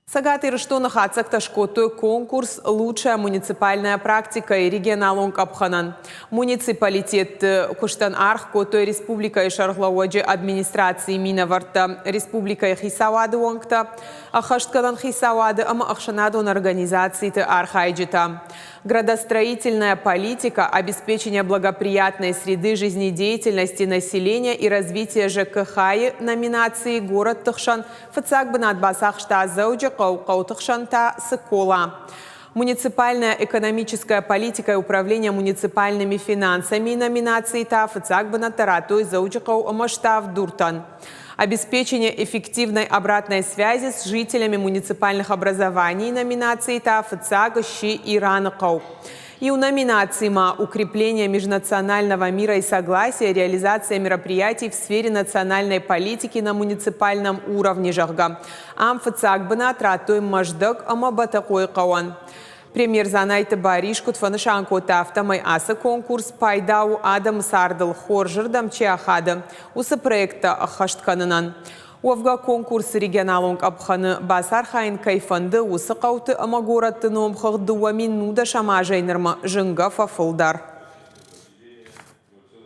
Сагаты Рыштонах ацакташкоты конкурс «Лучшая муниципальная практика» и регионалонг Абханан. Муниципалитет Куштан Арх, Котой Республика и Шарлауаджи администрации Минаварта Республика Хисавады Онгта, Ахашткадан Хисавады Ама Ахшанадон организации Архайджита. Градостроительная политика, обеспечение благоприятной среды жизнедеятельности населения и развитие ЖКХ номинации «Город Тахшан» Фацакбанат Басахшта Зауджи Кау Тахшанта Сыкола. Муниципальная экономическая политика и управление муниципальными финансами номинации та Фацакбанат Таратой Зауджи Кау Амаштав Дуртан. Обеспечение эффективной обратной связи с жителями муниципальных образований номинации Тафцага Щи Иранакау. И у номинации ма укрепление межнационального мира и согласия, реализация мероприятий в сфере национальной политики на муниципальном уровне жахга. Амфцагбана тратой маждаг амабатакой кауан. Премьер Занайта Баришкут Фанышанко Тафтамай Аса конкурс Пайдау Адам Сардал Хоржердам Чиахада. Уса проекта Ахашткананан. Уавга конкурс регионалонг Абханы Басархайн Кайфанды Уса Кауты Амагорат Номхах Дуамин Нуда Шамажайнерма Жинга Фафылдар.